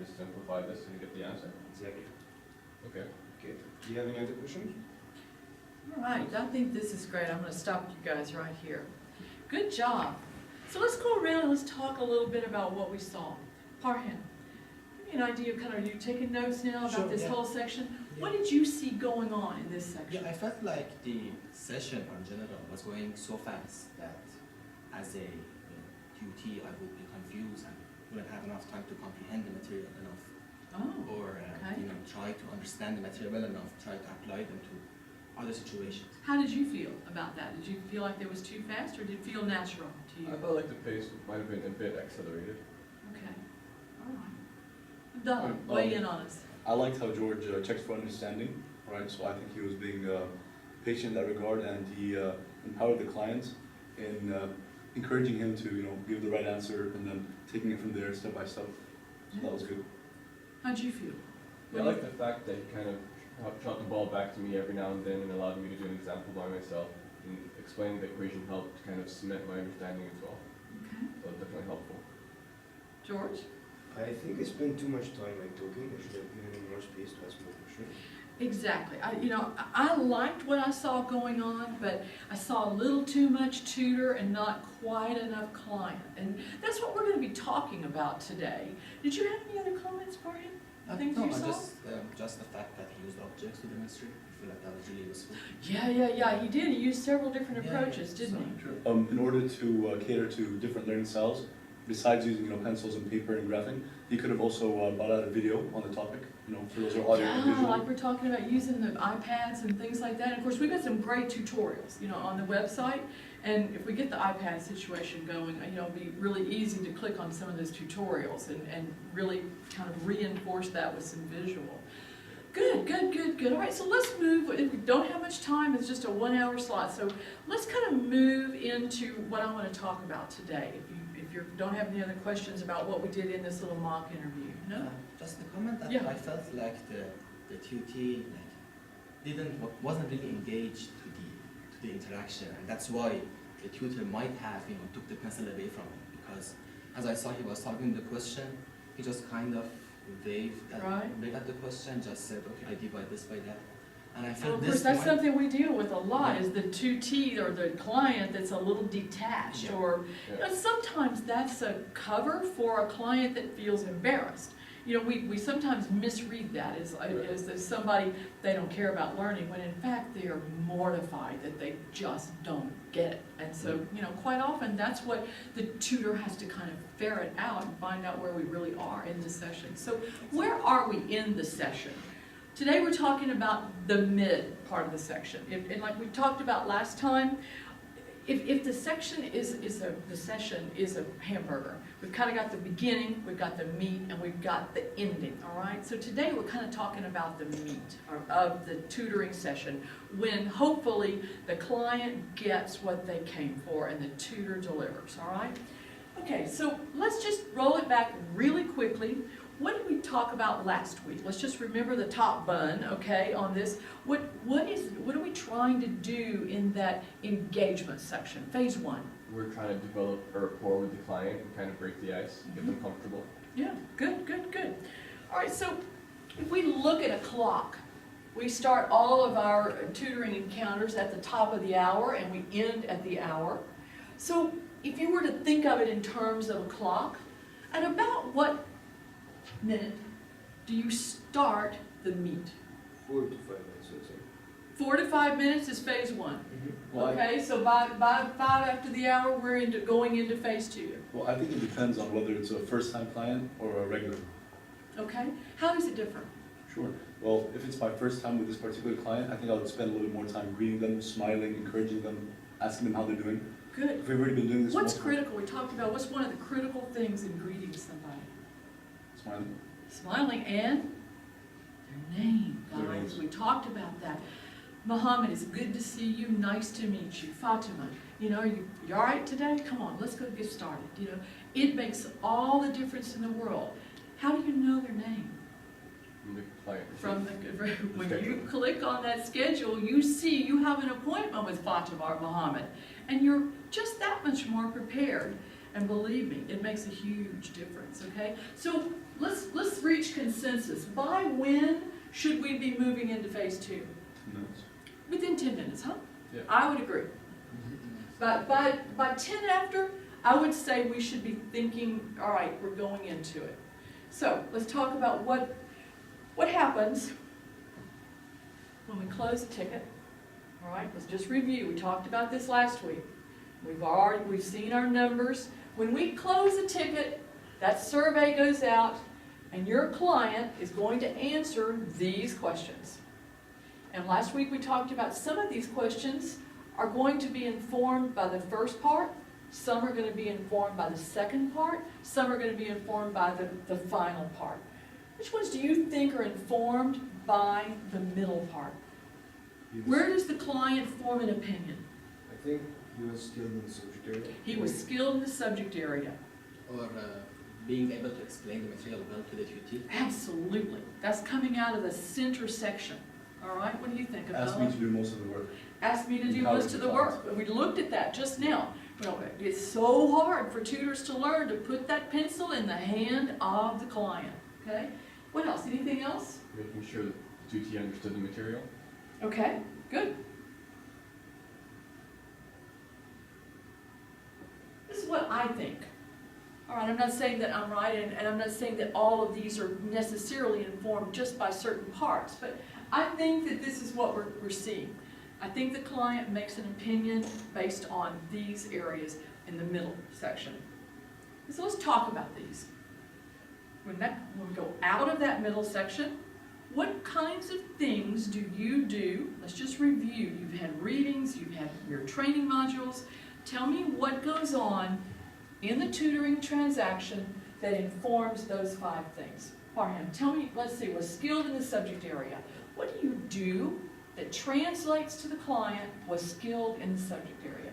just simplify this and get the answer? Exactly. Okay. Okay. Do you have any other questions? All right, I think this is great. I'm going to stop you guys right here. Good job. So let's go around and let's talk a little bit about what we saw. Parham, give me an idea of kind of, are you taking notes now about Sure, this yeah. whole section? Yeah. What did you see going on in this section? Yeah, I felt like the session in general was going so fast that as a QT, I would be confused and wouldn't have enough time to comprehend the material enough, Oh, or okay. try to understand the material well enough, try to apply them to other situations. How did you feel about that? Did you feel like it was too fast, or did it feel natural to you? I felt like the pace might have been a bit accelerated. Okay, all right. Don, weigh in on us. I liked how George checked for understanding, right? So I think he was being patient in that regard, and he empowered the client in encouraging him to, give the right answer and then taking it from there step by step. So that was good. How'd you feel? Yeah, I like the fact that he kind of shot the ball back to me every now and then and allowed me to do an example by myself. And explaining the equation helped kind of cement my understanding as well. Okay. So it's definitely helpful. George? I think I spent too much time talking. I should have given him more space to ask more questions. Exactly. I liked what I saw going on, but I saw a little too much tutor and not quite enough client. And that's what we're going to be talking about today. Did you have any other comments for him? Things No, you saw? just the fact that he used objects to demonstrate, I feel like that was really useful. Yeah. He did. He used several different Yeah, approaches, didn't he? Sure. In order to cater to different learning styles, besides using pencils and paper and graphing, he could have also brought out a video on the topic, for those who are audio and Yeah, visual. like we're talking about using the iPads and things like that. And of course, we've got some great tutorials, on the website. And if we get the iPad situation going, it'll be really easy to click on some of those tutorials and really kind of reinforce that with some visual. Good. All right, so let's move. We don't have much time. It's just a 1 hour slot. So let's kind of move into what I want to talk about today. If you don't have any other questions about what we did in this little mock interview, no? Just a comment that Yeah. I felt like the TUT wasn't really engaged to the interaction, and that's why the tutor might have took the pencil away from him, because as I saw he was solving the question, he just kind of waved at the question, just said, okay, I divide this by that. And I felt Of course, this that's might- something we deal with a lot, Yeah. is the tutee or the client that's a little detached, Yeah. or, Yeah. sometimes that's a cover for a client that feels embarrassed. We sometimes misread that as somebody, they don't care about learning, when in fact they are mortified that they just don't get it. And so, quite often, that's what the tutor has to kind of ferret out and find out where we really are in the session. So where are we in the session? Today we're talking about the mid part of the section. And like we talked about last time, if the section the session is a hamburger, we've kind of got the beginning, we've got the meat, and we've got the ending, all right? So today we're kind of talking about the meat of the tutoring session, when hopefully the client gets what they came for and the tutor delivers, all right? Okay, so let's just roll it back really quickly. What did we talk about last week? Let's just remember the top bun, okay, on this. What are we trying to do in that engagement section, phase 1? We're trying to develop a rapport with the client and kind of break the ice, get them comfortable. Yeah, good. All right, so if we look at a clock, we start all of our tutoring encounters at the top of the hour and we end at the hour. So if you were to think of it in terms of a clock, at about what minute do you start the meet? 4 to 5 minutes, let's say. 4 to 5 minutes is phase 1. Well, Okay, so by 5 after the hour, we're going into phase 2. Well, I think it depends on whether it's a first-time client or a regular. Okay, how is it different? Sure. Well, if it's my first time with this particular client, I think I would spend a little bit more time greeting them, smiling, encouraging them, asking them how they're doing. Good. If we've already been doing this What's multiple- critical? We talked about what's one of the critical things in greeting somebody? Smiling. Smiling and their name, Their guys. names. We talked about that. Muhammad, it's good to see you. Nice to meet you. Fatima, you all right today? Come on, let's go get started. It makes all the difference in the world. How do you know their name? From the client. From when you schedule. click on that schedule, you see you have an appointment with Fatima or Muhammad, and you're just that much more prepared. And believe me, it makes a huge difference, okay? So let's reach consensus. By when should we be moving into phase 2? 2 minutes. Within 10 minutes, huh? Yeah. I would agree. By 10 after, I would say we should be thinking, all right, we're going into it. So let's talk about what happens when we close a ticket. All right, let's just review. We talked about this last week. We've seen our numbers. When we close a ticket, that survey goes out, and your client is going to answer these questions. And last week we talked about some of these questions are going to be informed by the first part, some are going to be informed by the second part, some are going to be informed by the final part. Which ones do you think are informed by the middle part? Where does the client form an opinion? I think he was skilled in the subject area. He was skilled in the subject area. Or being able to explain the material well to the tutor. Absolutely. That's coming out of the center section. All right, what do you think about Asked me to do most of the work. Asked me to do Empowering most of the the clients. work. We looked at that just now. Well, it's so hard for tutors to learn to put that pencil in the hand of the client. Okay? What else? Anything else? Making sure that the tutee understood the material. Okay, good. This is what I think. All right, I'm not saying that I'm right, and I'm not saying that all of these are necessarily informed just by certain parts, but I think that this is what we're seeing. I think the client makes an opinion based on these areas in the middle section. So let's talk about these. When we go out of that middle section, what kinds of things do you do? Let's just review. You've had readings, you've had your training modules. Tell me what goes on in the tutoring transaction that informs those 5 things. Farham, tell me, let's see, was skilled in the subject area. What do you do that translates to the client was skilled in the subject area?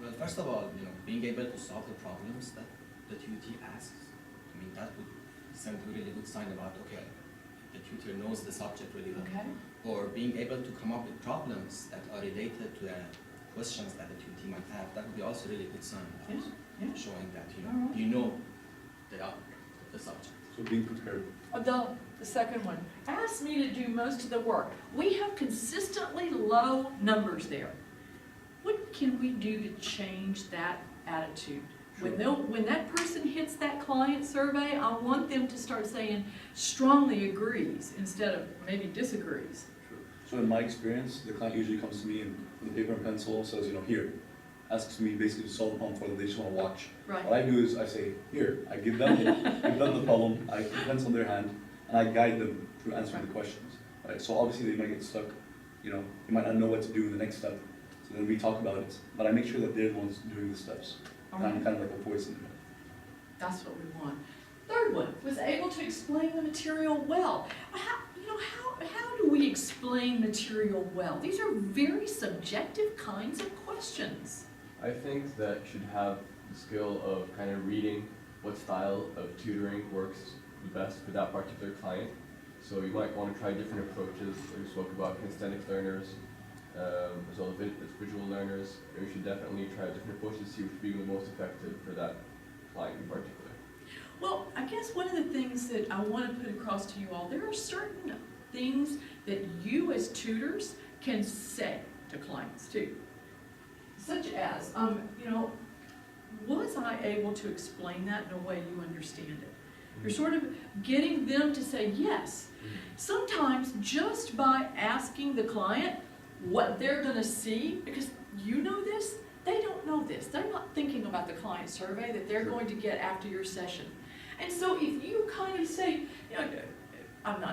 Well, first of all, being able to solve the problems that the tutor asks, that would send a really good sign about, okay, the tutor knows the subject really well. Okay, Or being able to come up with problems that are related to the questions that the tutor might have, that would be also really good sign yeah, about yeah. showing that Alright. you know the subject. So being prepared. The second one, ask me to do most of the work. We have consistently low numbers there. What can we do to change that attitude? When that person hits that client survey, I want them to start saying strongly agrees instead of maybe disagrees. So in my experience, the client usually comes to me and with a paper and pencil says, here, asks me basically to solve the problem for them. They just want to watch. Right. What I do is I say, here, I give them the problem, I put the pencil in their hand, and I guide them through answering the questions. Right? So obviously they might get stuck, they might not know what to do in the next step. So then we talk about it, but I make sure that they're the ones doing the steps. And I'm kind of like a voice in the middle. That's what we want. Third one, was able to explain the material well. How do we explain material well? These are very subjective kinds of questions. I think that should have the skill of kind of reading what style of tutoring works the best for that particular client. So you might want to try different approaches. We spoke about kinesthetic learners, as well as visual learners. You should definitely try different approaches to see which would be the most effective for that client in particular. Well, I guess one of the things that I want to put across to you all, there are certain things that you as tutors can say to clients too. Such as, was I able to explain that in a way you understand it? You're sort of getting them to say yes. Sometimes just by asking the client what they're going to see, because you know this, they don't know this. They're not thinking about the client survey that they're going to get after your session. And so if you kind of say,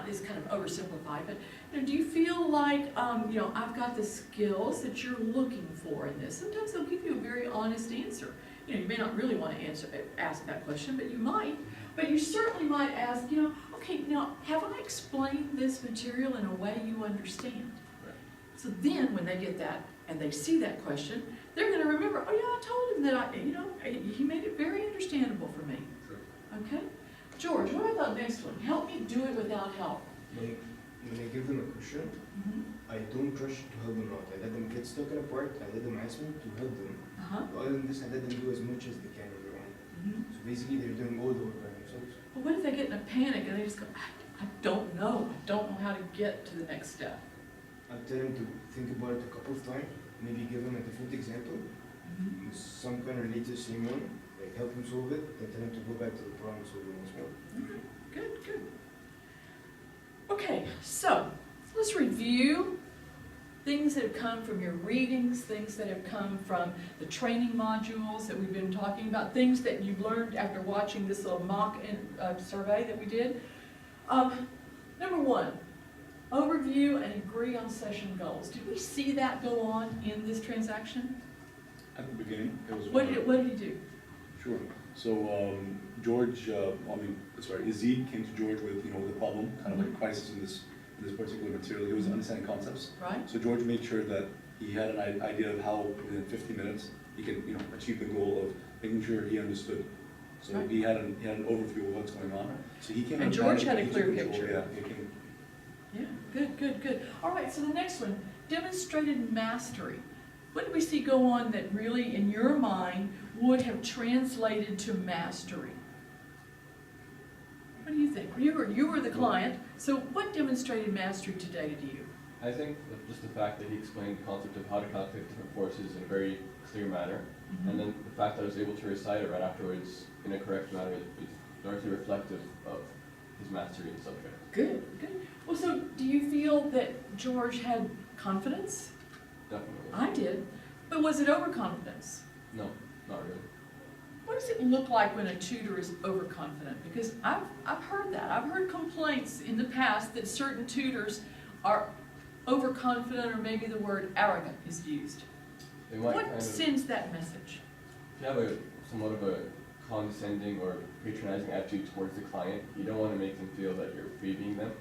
it's kind of oversimplified, but do you feel like, I've got the skills that you're looking for in this? Sometimes they'll give you a very honest answer. You may not really want to ask that question, but you might. But you certainly might ask, okay, now, have I explained this material in a way you understand? Right. So then, when they get that, and they see that question, they're going to remember, oh yeah, I told him that he made it very understandable for me. Sure. Okay? George, what about the next one? Help me do it without help. When I give them a question, I don't rush to help them out. I let them get stuck in a part, I let them ask me to help them. Uh-huh. Other than this, I let them do as much as they can on their own. basically they're doing all the work by themselves. But what if they get in a panic and they just go, I don't know how to get to the next step? I tell them to think about it a couple of times, maybe give them a different example, Mhm. some kind of related to the same one, like help them solve it, then tell them to go back to the problem solving once more. Okay, good, good. Okay, so let's review things that have come from your readings, things that have come from the training modules that we've been talking about, things that you've learned after watching this little mock survey that we did. Number one, overview and agree on session goals. Did we see that go on in this transaction? At the beginning, it was. What did he do? Sure. So George, Yazid came to George with the problem, kind of like a crisis in this particular material. He was understanding concepts. Right? So George made sure that he had an idea of how within 50 minutes he can achieve the goal of making sure he understood. So Right. he had an overview of what's going on. So he came And in George had a he took clear control. picture. Yeah, he came. Yeah, good, good, good. All right, so the next one, demonstrated mastery. What did we see go on that really, in your mind, would have translated to mastery? What do you think? You were the client, so what demonstrated mastery today to you? I think that just the fact that he explained the concept of how to calculate different forces in a very clear manner, and then the fact that I was able to recite it right afterwards in a correct manner is directly reflective of his mastery in the subject. Good, good. Well, so do you feel that George had confidence? Definitely. I did, but was it overconfidence? No, not really. What does it look like when a tutor is overconfident? Because I've heard that. I've heard complaints in the past that certain tutors are overconfident, or maybe the word arrogant is used. They might kind What of, sends that message? if you have somewhat of a condescending or patronizing attitude towards the client, you don't want to make them feel that you're freebieing them.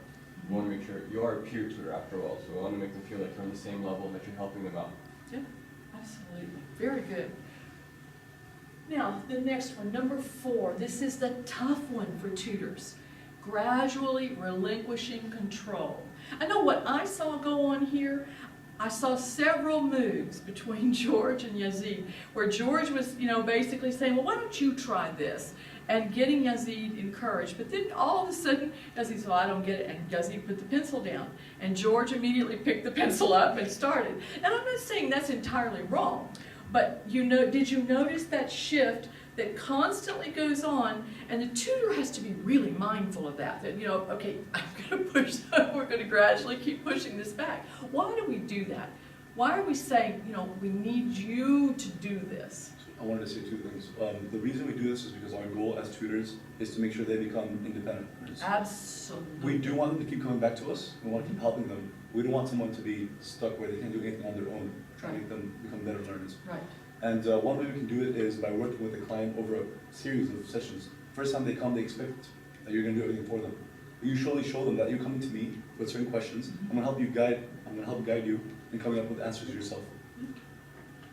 You want to make sure you are a peer tutor after all, so you want to make them feel like you're on the same level and that you're helping them out. Yep, absolutely. Very good. Now, the next one, number 4. This is the tough one for tutors. Gradually relinquishing control. I know what I saw go on here. I saw several moves between George and Yazid, where George was, basically saying, well, why don't you try this? And getting Yazid encouraged. But then all of a sudden, Yazid said, well, I don't get it. And Yazid put the pencil down. And George immediately picked the pencil up and started. And I'm not saying that's entirely wrong. But did you notice that shift that constantly goes on? And the tutor has to be really mindful of that. That, okay, I'm going to push, we're going to gradually keep pushing this back. Why do we do that? Why are we saying, we need you to do this? I wanted to say 2 things. The reason we do this is because our goal as tutors is to make sure they become independent learners. Absolutely. We do want them to keep coming back to us. We want to keep helping them. We don't want someone to be stuck where they can't do anything on their own. Trying to make them become better learners. Right. And one way we can do it is by working with the client over a series of sessions. First time they come, they expect that you're going to do everything for them. But you surely show them that you're coming to me with certain questions. I'm going to help guide you in coming up with answers yourself.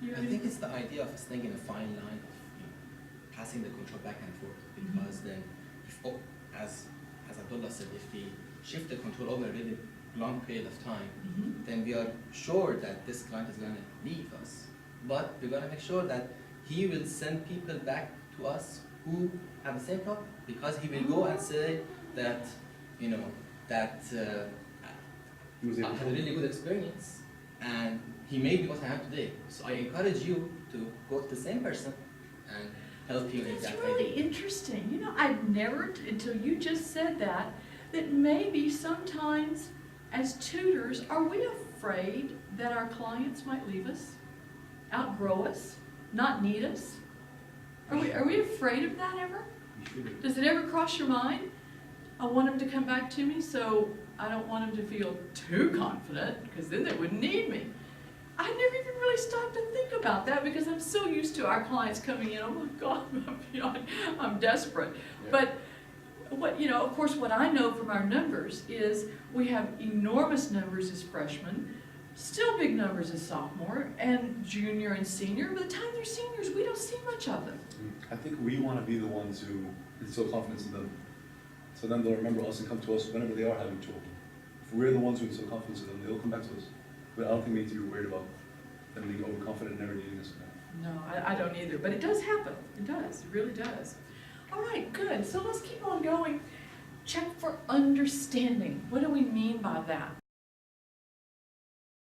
I think it's the idea of staying in a fine line of passing the control back and forth, because then, as Abdullah said, if we shift the control over a really long period of time, then we are sure that this client is going to leave us. But we're going to make sure that he will send people back to us who have the same problem, because he will go and say that, He was I able had a to. really good experience, and he made me what I am today. So I encourage you to go to the same person and help you in That's that really idea. interesting. I'd never, until you just said that maybe sometimes as tutors, are we afraid that our clients might leave us, outgrow us, not need us? Are we afraid of that ever? You should. Does it ever cross your mind? I want them to come back to me, so I don't want them to feel too confident, because then they wouldn't need me. I never even really stopped to think about that, because I'm so used to our clients coming in, oh my God, I'm desperate. Yeah. But of course, what I know from our numbers is we have enormous numbers as freshmen, still big numbers as sophomore, and junior and senior. By the time they're seniors, we don't see much of them. I think we want to be the ones who instill confidence in them. So then they'll remember us and come to us whenever they are having trouble. If we're the ones who instill confidence in them, they'll come back to us. But I don't think we need to be worried about them being overconfident and never needing us. No, I don't either, but it does happen. It does, it really does. All right, good. So let's keep on going. Check for understanding. What do we mean by that?